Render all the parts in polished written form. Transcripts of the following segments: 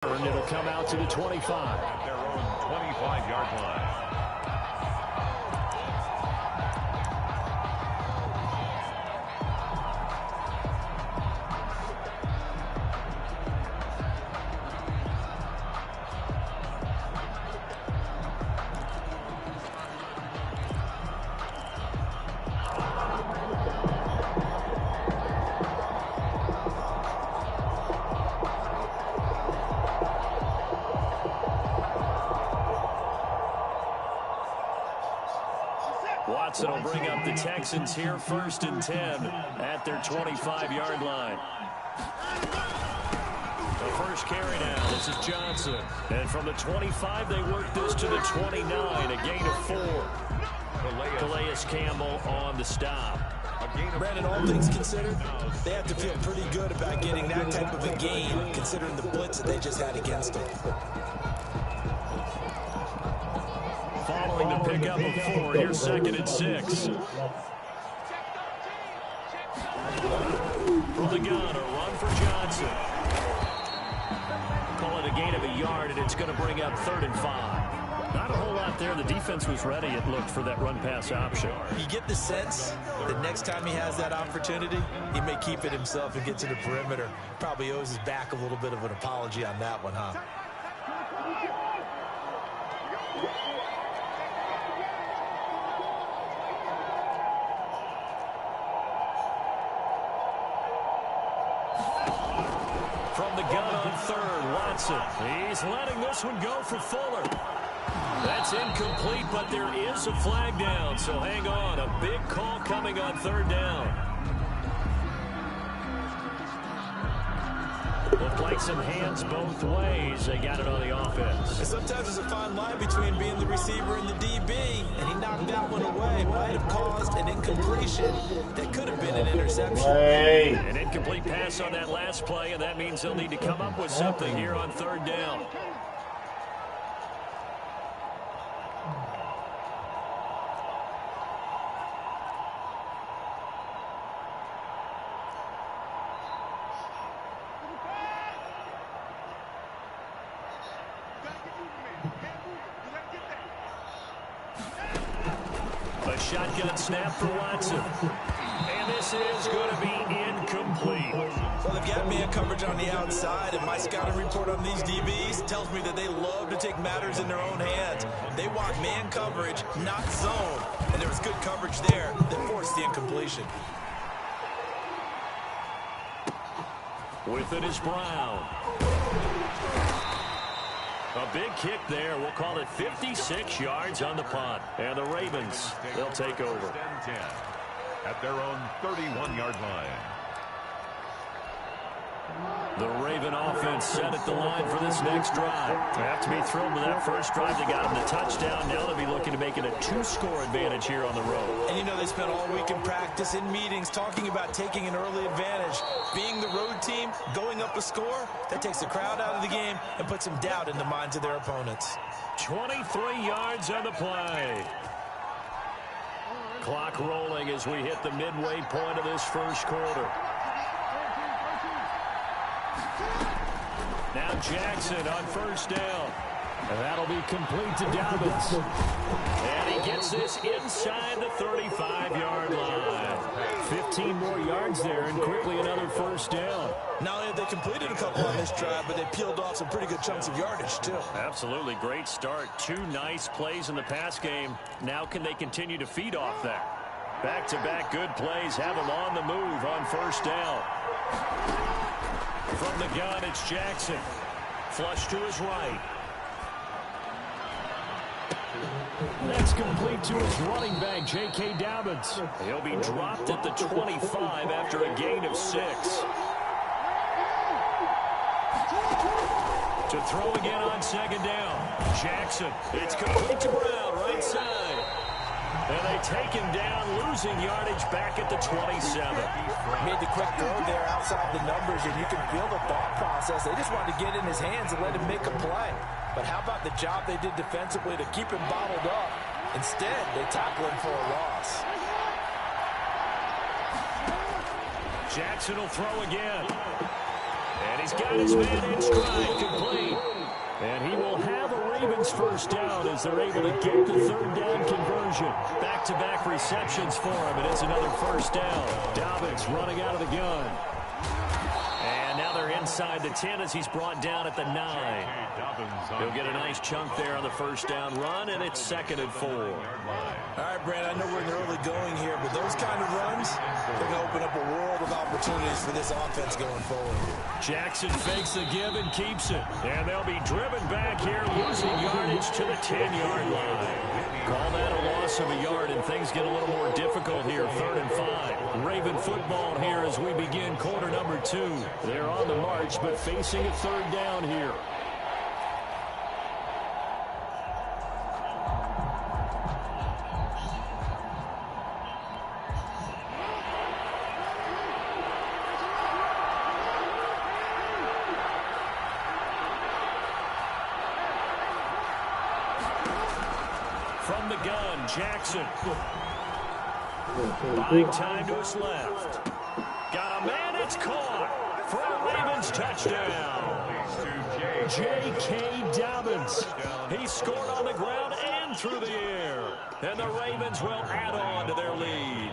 And it'll come out to the 25. At their own 25-yard line. Watson will bring up the Texans here, 1st and 10 at their 25-yard line. The first carry now. This is Johnson. And from the 25, they work this to the 29, a gain of 4. Calais Campbell on the stop. Brandon, all things considered, they have to feel pretty good about getting that type of a gain, considering the blitz that they just had against them. Following the pickup of 4, here's 2nd and 6. From the gun, a run for Johnson. Call it a gain of a yard, and it's going to bring up 3rd and 5. Not a whole lot there. The defense was ready, it looked, for that run-pass option. You get the sense that next time he has that opportunity, he may keep it himself and get to the perimeter. Probably owes his back a little bit of an apology on that one, huh? From the gun on 3rd, Watson. He's letting this one go for Fuller. That's incomplete, but there is a flag down, so hang on. A big call coming on 3rd down. Looked like some hands both ways. They got it on the offense. And sometimes there's a fine line between being the receiver and the DB, and he knocked that one away. Might have caused an incompletion that could have been an interception. Hey. An incomplete pass on that last play, and that means they'll need to come up with something here on 3rd down. Shotgun snap for Watson. And this is going to be incomplete. Well, they've got man coverage on the outside, and my scouting report on these DBs tells me that they love to take matters in their own hands. They want man coverage, not zone. And there was good coverage there that forced the incompletion. With it is Brown. A big kick there. We'll call it 56 yards on the punt. And the Ravens, they'll take over. 10 at their own 31-yard line. The Raven offense set at the line for this next drive. They have to be thrilled with that first drive. They got them the touchdown. Now they'll be looking to make it a 2-score advantage here on the road. And you know they spent all week in practice, in meetings, talking about taking an early advantage. Being the road team, going up a score, that takes the crowd out of the game and puts some doubt in the minds of their opponents. 23 yards on the play. Clock rolling as we hit the midway point of this first quarter. Now Jackson on 1st down. And that'll be complete to Dobbins. And he gets this inside the 35-yard line. 15 more yards there, and quickly another 1st down. Not only have they completed a couple on this drive, but they peeled off some pretty good chunks of yardage, too. Absolutely. Great start. 2 nice plays in the pass game. Now can they continue to feed off that? Back-to-back good plays have them on the move on 1st down. From the gun, it's Jackson. Flush to his right. That's complete to his running back, J.K. Dobbins. He'll be dropped at the 25 after a gain of 6. To throw again on 2nd down. Jackson. It's complete to Brown, right side. And they take him down, losing yardage back at the 27. Made the quick throw there outside the numbers, and you can feel the thought process. They just wanted to get in his hands and let him make a play. But how about the job they did defensively to keep him bottled up? Instead, they tackle him for a loss. Jackson will throw again. And he's He's got his man in stride, complete. And he will have a Ravens first down as they're able to get the third down conversion. Back-to-back receptions for him, and it's another first down. Dobbins running out of the gun. And now they're inside the 10 as he's brought down at the 9. He'll get a nice chunk there on the first down run, and it's 2nd and 4. All right, Brad, I know we're in the early going here, but those kind of runs, they're going to open up a world of opportunities for this offense going forward. Jackson fakes the give and keeps it. And they'll be driven back here, losing yardage to the 10-yard line. Call that a loss of a yard, and things get a little more difficult here, 3rd and 5. Raven football here as we begin quarter number 2. They're on the march, but facing a third down here. From the gun, Jackson. Buying time to his left. Got a man, it's caught for a Ravens touchdown. J.K. Dobbins. He scored on the ground and through the air. And the Ravens will add on to their lead.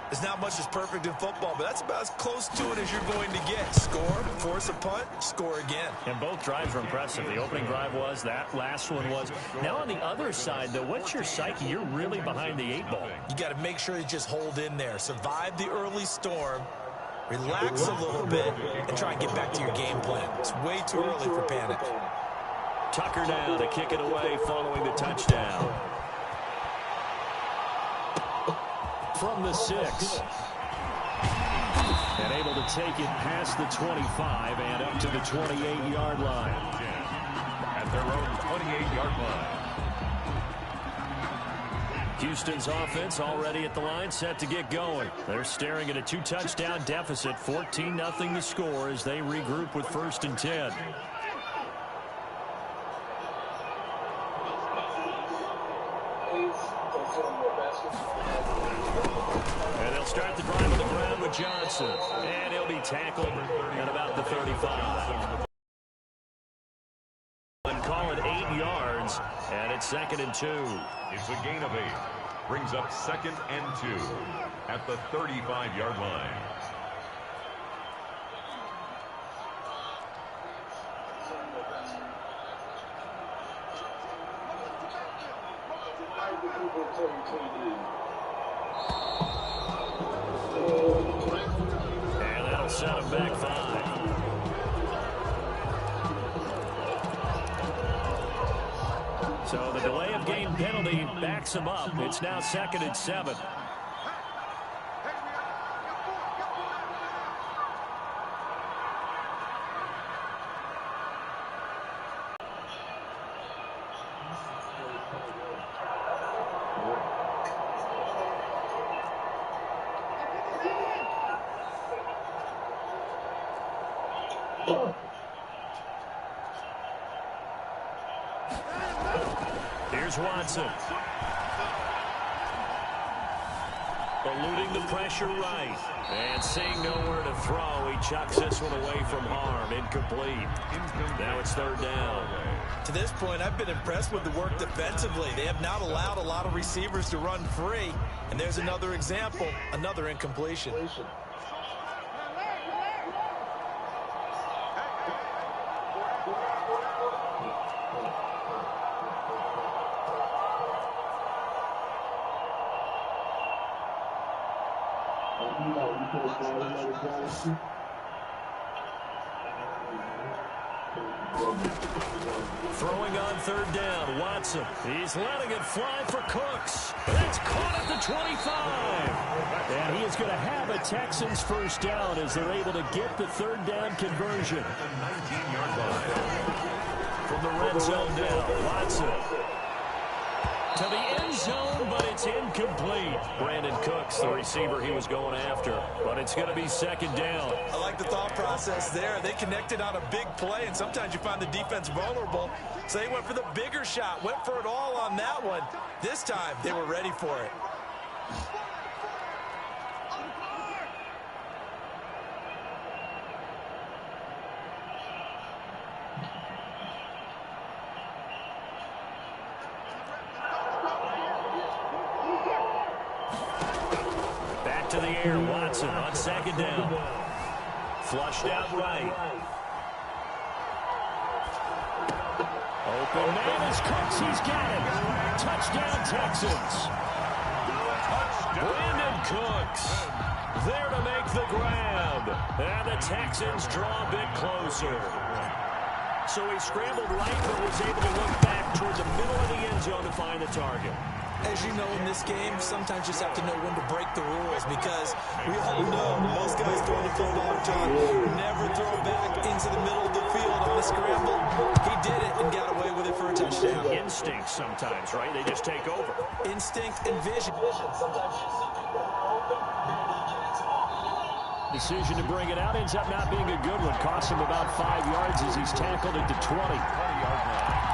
There's not much that's perfect in football, but that's about as close to it as you're going to get. Score, force a punt, score again. And both drives were impressive. The opening drive was, that last one was. Now on the other side, though, what's your psyche? You're really behind the 8 ball. You got to make sure you just hold in there. Survive the early storm, relax a little bit, and try and get back to your game plan. It's way too early for panic. Tucker down to kick it away following the touchdown. From the 6. And able to take it past the 25 and up to the 28-yard line. At their own 28-yard line. Houston's offense already at the line, set to get going. They're staring at a 2-touchdown deficit, 14-0 to score as they regroup with 1st and 10. And they'll start the drive on the ground with Johnson. And he'll be tackled at about the 35. And call it 8 yards, and it's 2nd and 2. It's a gain of 8. Brings up 2nd and 2 at the 35-yard line. And that'll set him back 5. So the delay of game penalty backs him up. It's now 2nd and 7. Here's Watson. Eluding the pressure right. And seeing nowhere to throw, he chucks this one away from harm. Incomplete. Now it's 3rd down. To this point, I've been impressed with the work defensively. They have not allowed a lot of receivers to run free. And there's another example, another incompletion. Throwing on 3rd down, Watson. He's letting it fly for Cooks. That's caught at the 25. And he is going to have a Texans first down as they're able to get the 3rd down conversion. 19-yard line. From the red zone down, Watson. To the end zone, but it's incomplete. Brandon Cooks, the receiver he was going after. But it's going to be 2nd down. I like the thought process there. They connected on a big play, and sometimes you find the defense vulnerable. So they went for the bigger shot, went for it all on that one. This time, they were ready for it. the air. Watson on second down. Flushed out right. Open man is Cooks. He's got it. Touchdown, Texans. Brandon Cooks there to make the grab. And the Texans draw a bit closer. So he scrambled right, but was able to look back toward the middle of the end zone to find the target. As you know, in this game, sometimes you just have to know when to break the rules, because we all know most guys throwing the football, John, never throw back into the middle of the field on a scramble. He did it and got away with it for a touchdown. Instinct sometimes, right? They just take over. Instinct and vision. Decision to bring it out ends up not being a good one. Costs him about 5 yards as he's tackled at the 20-yard line.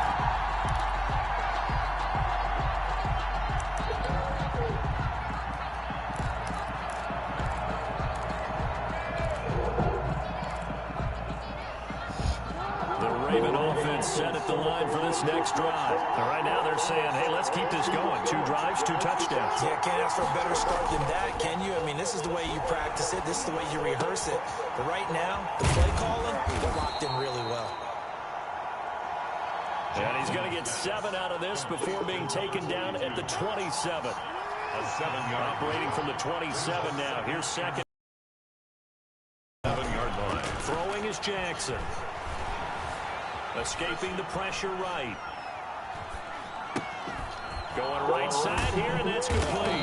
Set at the line for this next drive. And right now they're saying, hey, let's keep this going. 2 drives, 2 touchdowns. Yeah, can't ask for a better start than that, can you? I mean, this is the way you practice it. This is the way you rehearse it. But right now, the play calling, they're locked in really well. And he's going to get 7 out of this before being taken down at the 27. A 7-yard. Operating from the 27 now. Here's second. 7-yard line. Throwing is Jackson. Escaping the pressure right. Going right side here, and that's complete.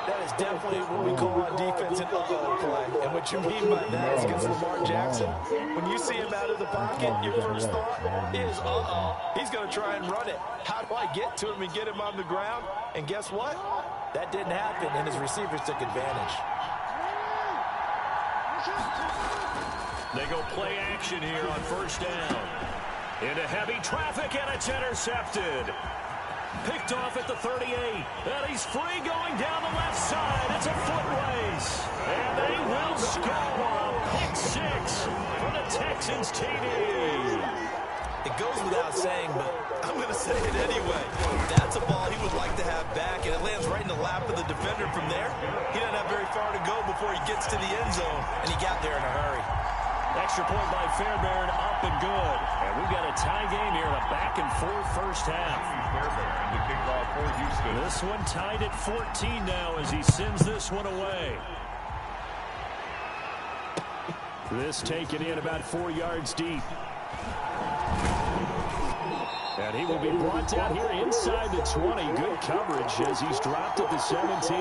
That is definitely what we call on defense an uh-oh play. And what you mean by that is against Lamar Jackson, when you see him out of the pocket, your first thought is, uh-oh, he's going to try and run it. How do I get to him and get him on the ground? And guess what? That didn't happen, and his receivers took advantage. They go play action here on first down. Into heavy traffic, and it's intercepted. Picked off at the 38. And he's free going down the left side. It's a foot race. And they will score a pick 6 for the Texans TD. It goes without saying, but I'm going to say it anyway. That's a ball he would like to have back, and it lands right in the lap of the defender from there. He doesn't have very far to go before he gets to the end zone, and he got there in a hurry. Extra point by Fairbairn, up and good. And we've got a tie game here in a back-and-forth first half. Fairbairn, the kickoff for Houston. This one tied at 14 now as he sends this one away. This taken in about 4 yards deep. And he will be brought down here inside the 20. Good coverage as he's dropped at the 17.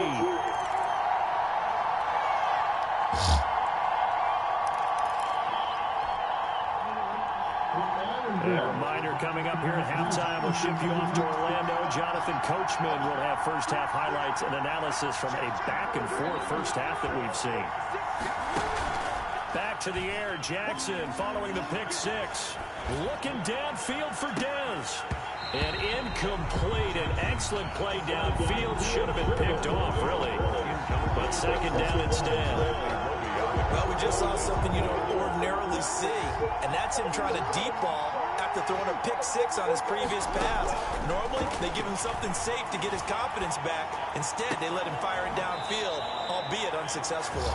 A reminder coming up here at halftime. We'll ship you off to Orlando. Jonathan Coachman will have first half highlights and analysis from a back-and-forth first half that we've seen. Back to the air, Jackson following the pick 6. Looking downfield for Dez. And incomplete. An excellent play downfield. Should have been picked off, really. But second down instead. Well, we just saw something you don't ordinarily see, and that's him trying to deep ball after throwing a pick 6 on his previous pass. Normally, they give him something safe to get his confidence back. Instead, they let him fire it downfield, albeit unsuccessfully.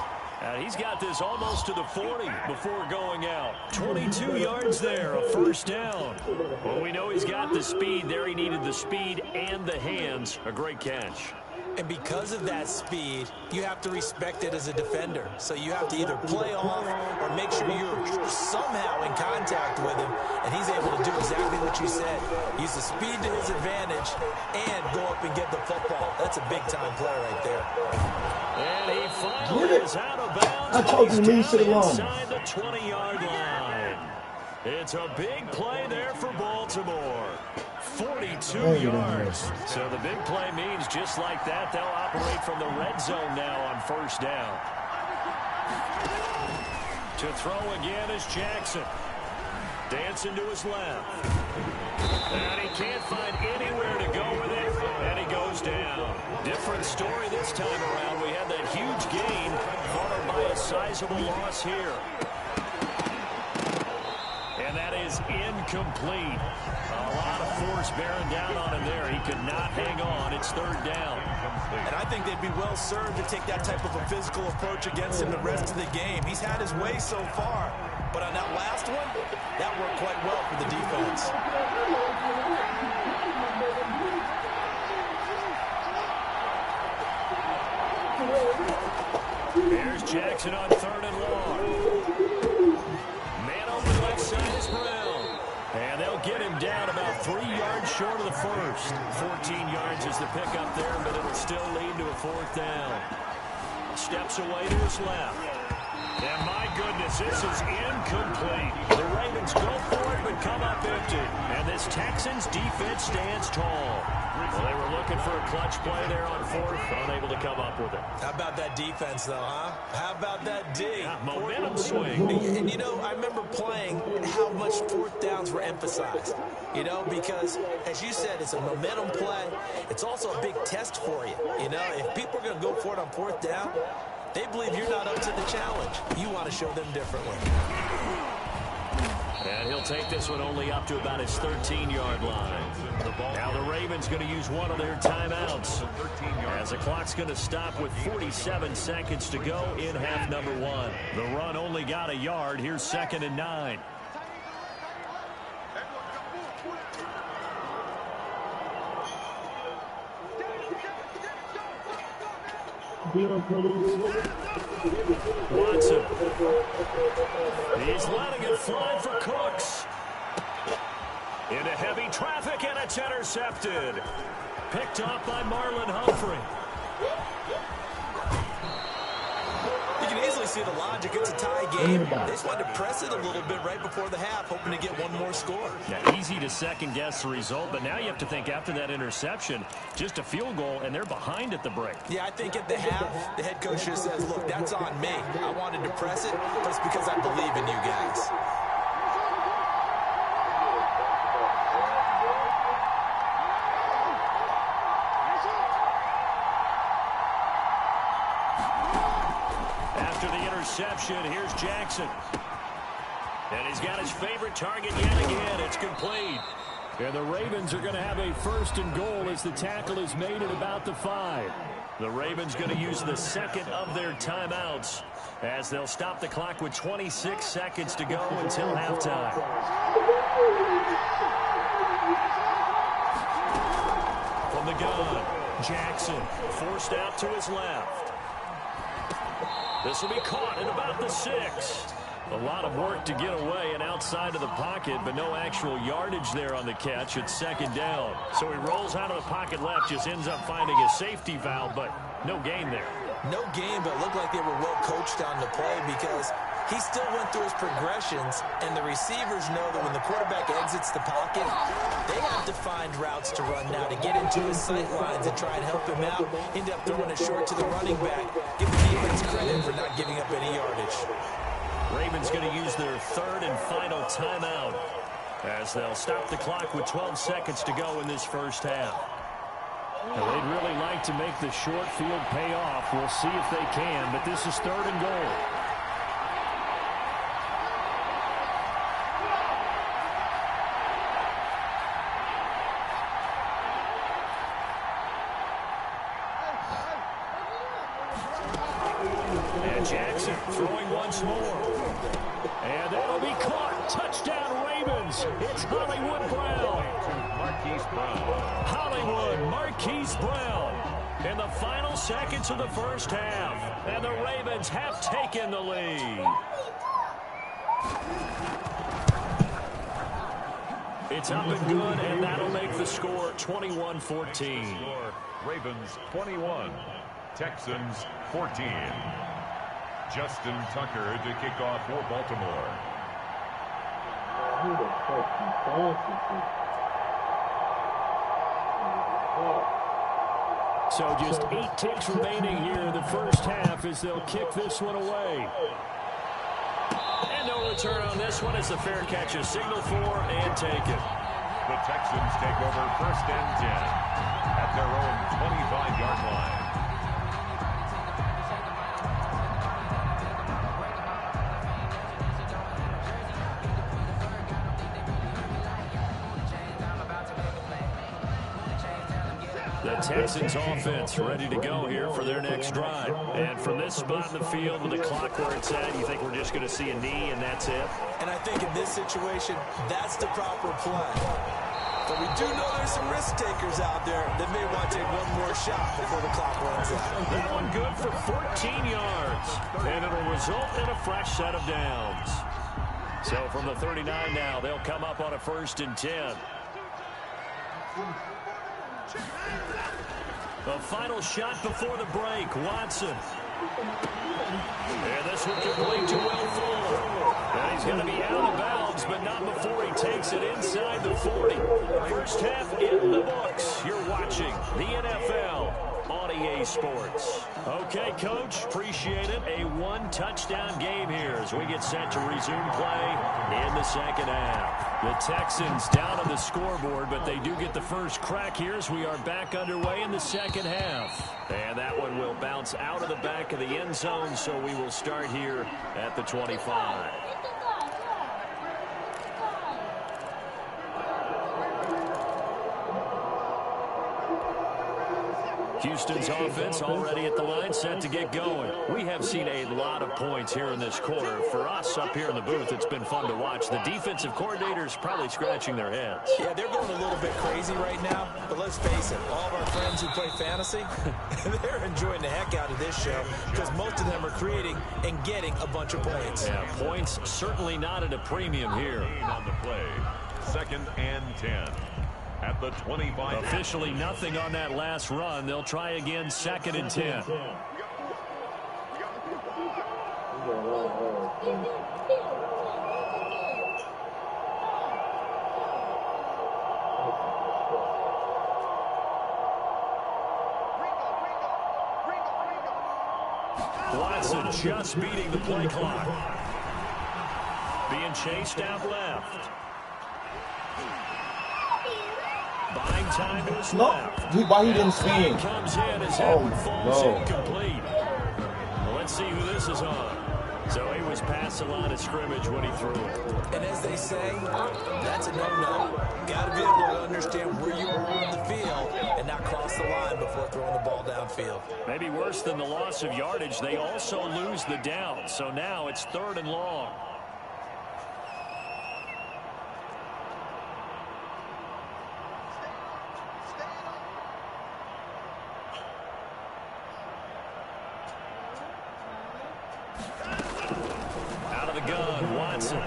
He's got this almost to the 40 before going out. 22 yards there, a first down. Well, we know he's got the speed there. He needed the speed and the hands. A great catch. And because of that speed, you have to respect it as a defender. So you have to either play off or make sure you're somehow in contact with him, and he's able to do exactly what you said. Use the speed to his advantage and go up and get the football. That's a big-time play right there. And he finally is out of bounds. I told you to leave it alone. Inside the 20-yard line. It's a big play there for Baltimore. 42 yards. So the big play means just like that, they'll operate from the red zone now on first down. To throw again is Jackson. Dancing to his left. And he can't find anywhere to go with it. And he goes down. Different story this time around. We had that huge gain followed by a sizable loss here. And that is incomplete. A lot of force bearing down on him there. He could not hang on. It's third down. And I think they'd be well served to take that type of a physical approach against him the rest of the game. He's had his way so far, but on that last one, that worked quite well for the defense. Here's Jackson on third and long. Man open left side is Brown. And they'll get him down about 3 yards short of the first. 14 yards is the pickup there, but it'll still lead to a fourth down. Steps away to his left. And my goodness, this is incomplete. The Ravens go for it, but come up empty. And this Texans defense stands tall. Well, they were looking for a clutch play there on fourth, unable to come up with it. How about that defense, though, huh? How about that D? Yeah, momentum swing. And, you know, I remember playing how much fourth downs were emphasized. You know, because, as you said, it's a momentum play. It's also a big test for you. You know, if people are going to go for it on fourth down, they believe you're not up to the challenge. You want to show them differently. And he'll take this one only up to about his 13-yard line. Now the Ravens going to use one of their timeouts, as the clock's going to stop with 47 seconds to go in half number one. The run only got a yard. Here's 2nd and 9. Watson. He's letting it fly for Cooks. Into heavy traffic, and it's intercepted. Picked off by Marlon Humphrey. You can easily see the logic. It's a tie game. They just wanted to press it a little bit right before the half, hoping to get one more score. Yeah, easy to second-guess the result, but now you have to think after that interception, just a field goal, and they're behind at the break. Yeah, I think at the half, the head coach just says, look, that's on me. I wanted to press it, but it's because I believe in you guys. Here's Jackson. And he's got his favorite target yet again. It's complete. And the Ravens are going to have a 1st and goal as the tackle is made at about the 5. The Ravens going to use the second of their timeouts as they'll stop the clock with 26 seconds to go until halftime. From the gun, Jackson forced out to his left. This will be caught at about the 6. A lot of work to get away and outside of the pocket, but no actual yardage there on the catch. It's 2nd down. So he rolls out of the pocket left, just ends up finding a safety valve, but no gain there. No gain, but it looked like they were well coached on the play because he still went through his progressions, and the receivers know that when the quarterback exits the pocket, they have to find routes to run now to get into his sight lines and try and help him out. End up throwing it short to the running back. Give the defense credit for not giving up any yardage. Ravens going to use their 3rd and final timeout as they'll stop the clock with 12 seconds to go in this first half. Now, they'd really like to make the short field pay off. We'll see if they can, but this is 3rd and goal. Jackson throwing once more. And that'll be caught. Touchdown Ravens. It's Hollywood Brown. Hollywood Marquise Brown. In the final seconds of the first half. And the Ravens have taken the lead. It's up and good, and that'll make the score 21-14. Ravens 21, Texans 14. Justin Tucker to kick off for Baltimore. So just 8 ticks remaining here in the first half as they'll kick this one away. And no return on this one as the fair catch is signaled for and taken. The Texans take over 1st and 10 at their own 25-yard line. The Texans offense ready to go here for their next drive. And from this spot in the field with the clock where it's at, you think we're just going to see a knee and that's it? And I think in this situation, that's the proper play. But we do know there's some risk takers out there that may want to take one more shot before the clock runs out. That one good for 14 yards. And it'll result in a fresh set of downs. So from the 39 now, they'll come up on a 1st and 10. The final shot before the break, Watson. And this one complete to Will Fuller. And he's going to be out of bounds, but not before he takes it inside the 40. First half in the books. You're watching the NFL on EA Sports. Okay, Coach, appreciate it. A one-touchdown game here as we get set to resume play in the second half. The Texans down on the scoreboard, but they do get the first crack here as we are back underway in the second half. And that one will bounce out of the back of the end zone, so we will start here at the 25. Houston's offense already at the line, set to get going. We have seen a lot of points here in this quarter. For us up here in the booth, it's been fun to watch. The defensive coordinators probably scratching their heads. Yeah, they're going a little bit crazy right now, but let's face it, all of our friends who play fantasy, they're enjoying the heck out of this show because most of them are creating and getting a bunch of points. Yeah, points certainly not at a premium here. On the play, 2nd and 10. At the 25. Officially nothing on that last run. They'll try again, 2nd and 10. Watson just beating the play clock. Being chased out left. Buying time to his left. Why he didn't swing? Comes in as that one falls incomplete. Well, let's see who this is on. So he was past the line of scrimmage when he threw it. And as they say, that's a no-no. Got to be able to understand where you are on the field and not cross the line before throwing the ball downfield. Maybe worse than the loss of yardage, they also lose the down. So now it's 3rd and long. Watson.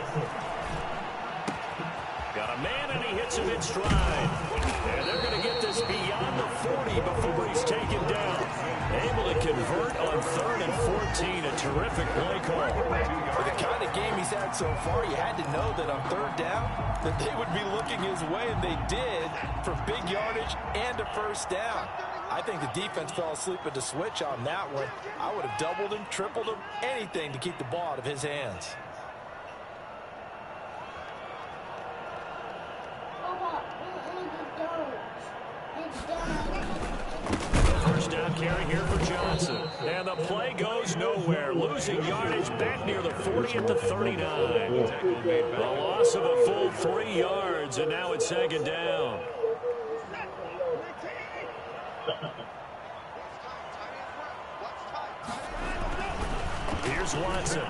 Got a man and he hits him in stride. And they're going to get this beyond the 40 before he's taken down. Able to convert on 3rd and 14. A terrific play call. For the kind of game he's had so far, you had to know that on 3rd down that they would be looking his way, and they did, for big yardage and a 1st down. I think the defense fell asleep at the switch on that one. I would have doubled him, tripled him, anything to keep the ball out of his hands. First down carry here for Johnson. And the play goes nowhere. Losing yardage back near the 40 at the 39. The loss of a full 3 yards, and now it's 2nd down. Here's Watson.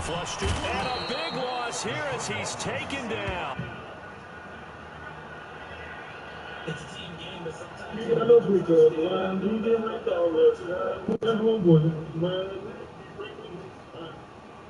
Flushed it, and a big loss here as he's taken down. I know we good, man. We get right down, man.